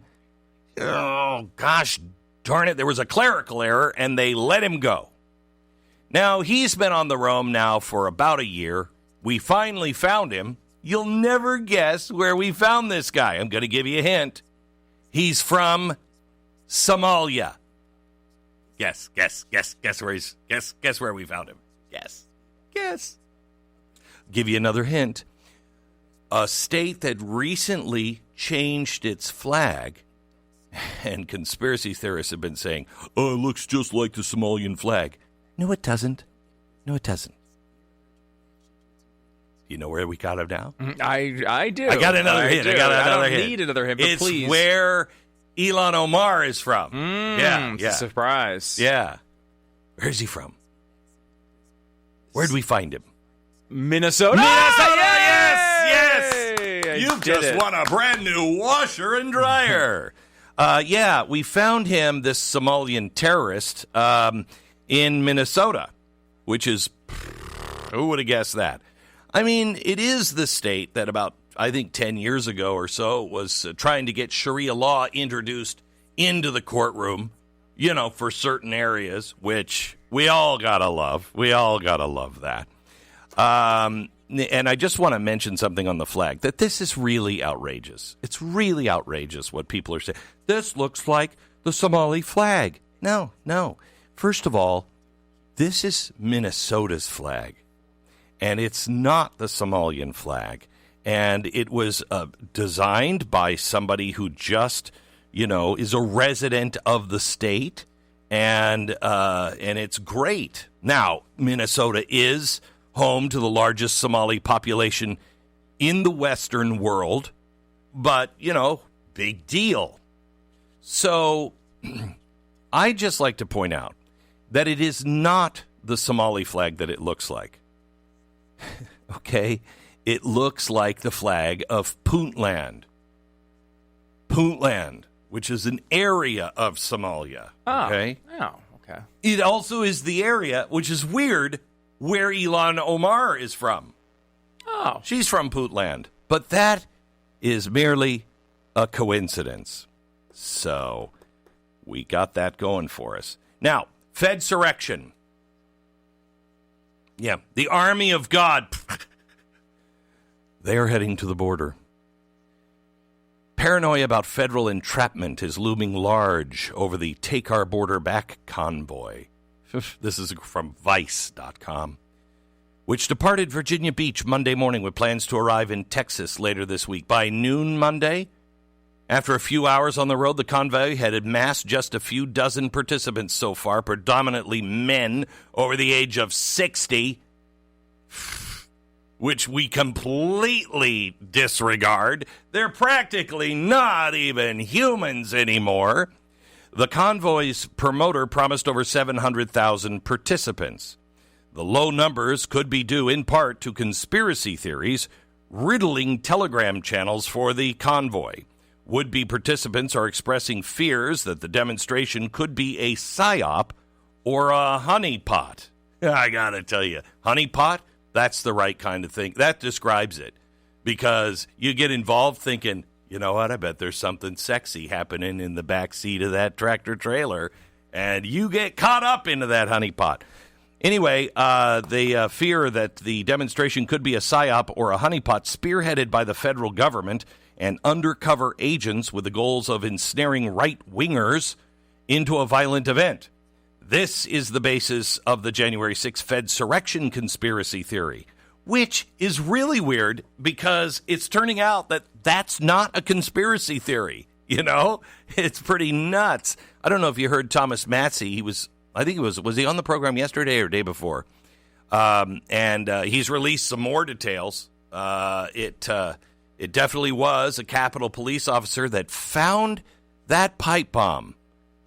oh, gosh darn it, there was a clerical error, and they let him go. Now, he's been on the roam now for about a year. We finally found him. You'll never guess where we found this guy. I'm going to give you a hint. He's from Somalia. Guess where we found him. Guess. Give you another hint. A state that recently changed its flag, and conspiracy theorists have been saying, oh, it looks just like the Somalian flag. No, it doesn't. You know where we got him now? I do. I got another hint. I don't need another hint, but it's please. It's where Ilhan Omar is from. It's a surprise. Yeah. Where's he from? Where'd we find him? Minnesota. Yes. You've just won a brand new washer and dryer. We found him, this Somalian terrorist, in Minnesota, which is, who would have guessed that? I mean, it is the state that about, I think, 10 years ago or so was trying to get Sharia law introduced into the courtroom, for certain areas, which we all gotta love. We all gotta love that. And I just want to mention something on the flag, that this is really outrageous. It's really outrageous what people are saying. This looks like the Somali flag. No. First of all, this is Minnesota's flag, and it's not the Somalian flag. And it was designed by somebody who just, is a resident of the state, and it's great. Now, Minnesota is home to the largest Somali population in the Western world, but, big deal. So I just like to point out that it is not the Somali flag that it looks like. Okay? It looks like the flag of Puntland. Puntland, which is an area of Somalia. Okay? Oh, okay. It also is the area, which is weird, where Ilhan Omar is from. Oh. She's from Puntland. But that is merely a coincidence. So we got that going for us. Now, Fedsurrection. Yeah, the army of God. They are heading to the border. Paranoia about federal entrapment is looming large over the Take Our Border Back convoy. This is from Vice.com, which departed Virginia Beach Monday morning with plans to arrive in Texas later this week. By noon Monday, after a few hours on the road, the convoy had amassed just a few dozen participants so far, predominantly men over the age of 60, which we completely disregard. They're practically not even humans anymore. The convoy's promoter promised over 700,000 participants. The low numbers could be due in part to conspiracy theories riddling Telegram channels for the convoy. Would-be participants are expressing fears that the demonstration could be a psyop or a honeypot. I gotta tell you, honeypot, that's the right kind of thing. That describes it. Because you get involved thinking, you know what, I bet there's something sexy happening in the back seat of that tractor trailer, and you get caught up into that honeypot. Anyway, they fear that the demonstration could be a psyop or a honeypot spearheaded by the federal government and undercover agents with the goals of ensnaring right-wingers into a violent event. This is the basis of the January 6th Fedsurrection conspiracy theory, which is really weird because it's turning out that that's not a conspiracy theory. It's pretty nuts. I don't know if you heard Thomas Matsey. Was he on the program yesterday or day before? And he's released some more details. It definitely was a Capitol police officer that found that pipe bomb.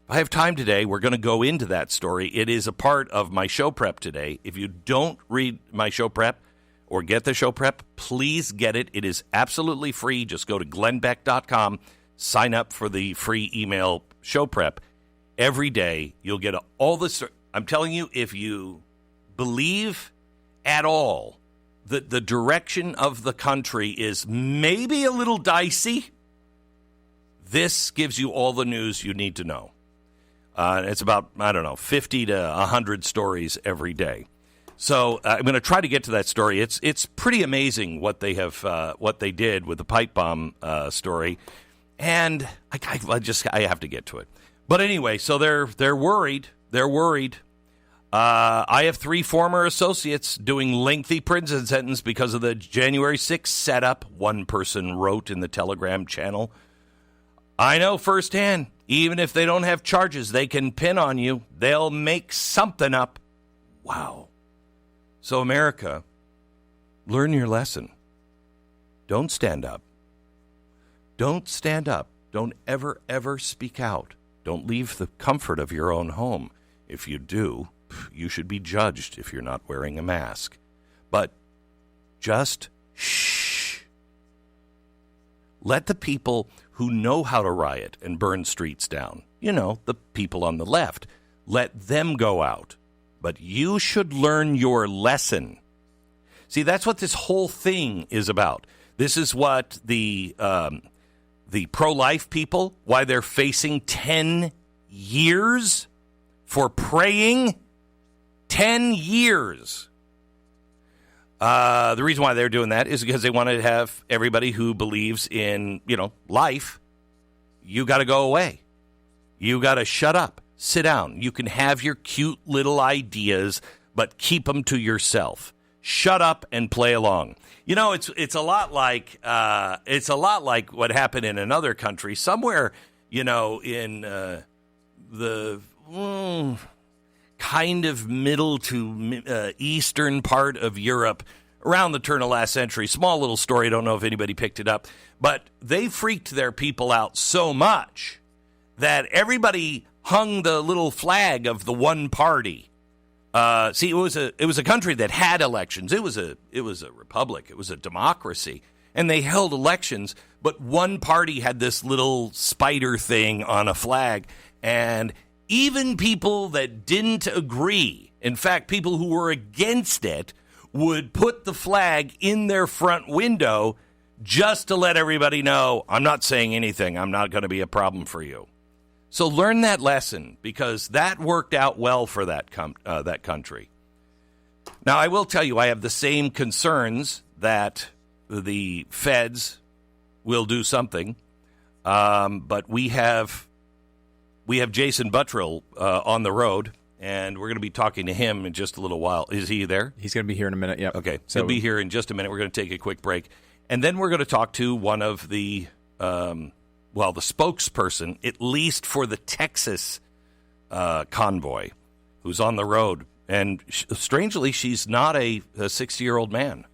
If I have time today, we're going to go into that story. It is a part of my show prep today. If you don't read my show prep or get the show prep, please get it. It is absolutely free. Just go to glennbeck.com, sign up for the free email show prep. Every day, you'll get all this. I'm telling you, if you believe at all that the direction of the country is maybe a little dicey, this gives you all the news you need to know. It's about, 50 to 100 stories every day. So I'm going to try to get to that story. It's pretty amazing what they did with the pipe bomb story, and I have to get to it. But anyway, so they're worried. They're worried. I have 3 former associates doing lengthy prison sentence because of the January 6th setup, one person wrote in the Telegram channel. I know firsthand, even if they don't have charges, they can pin on you. They'll make something up. Wow. So America, learn your lesson. Don't stand up. Don't stand up. Don't ever, ever speak out. Don't leave the comfort of your own home. If you do, you should be judged if you're not wearing a mask. But just shh. Let the people who know how to riot and burn streets down, the people on the left, let them go out. But you should learn your lesson. See, that's what this whole thing is about. This is what the pro-life people, why they're facing 10 years for praying. 10 years. The reason why they're doing that is because they want to have everybody who believes in, life, you got to go away. You got to shut up, sit down. You can have your cute little ideas, but keep them to yourself. Shut up and play along. You know, it's a lot like what happened in another country somewhere. You know, in the kind of middle to eastern part of Europe around the turn of last century. Small little story. I don't know if anybody picked it up, but they freaked their people out so much that everybody hung the little flag of the one party. See, it was a country that had elections. It was a republic. It was a democracy, and they held elections. But one party had this little spider thing on a flag, and even people that didn't agree, in fact, people who were against it, would put the flag in their front window just to let everybody know, I'm not saying anything. I'm not going to be a problem for you. So learn that lesson, because that worked out well for that country. Now, I will tell you, I have the same concerns that the feds will do something, but we have Jason Buttrill on the road, and we're going to be talking to him in just a little while. Is he there? He's going to be here in a minute, yeah. Okay, so he'll be here in just a minute. We're going to take a quick break, and then we're going to talk to one of the the spokesperson, at least for the Texas convoy, who's on the road. And strangely, she's not a 60-year-old man.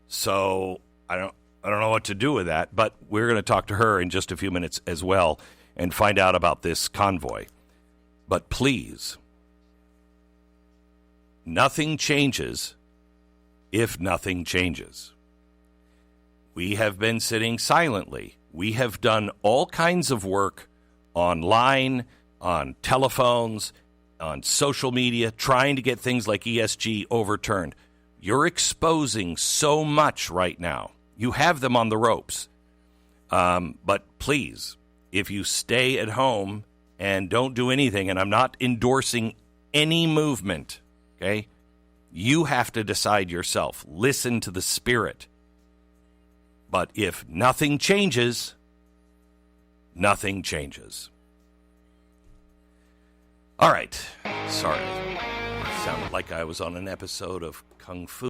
So I don't know what to do with that, but we're going to talk to her in just a few minutes as well and find out about this convoy. But please, nothing changes if nothing changes. We have been sitting silently. We have done all kinds of work online, on telephones, on social media, trying to get things like ESG overturned. You're exposing so much right now. You have them on the ropes. But please, if you stay at home and don't do anything, and I'm not endorsing any movement, okay, you have to decide yourself. Listen to the spirit. But if nothing changes, nothing changes. All right. Sorry. It sounded like I was on an episode of Kung Fu.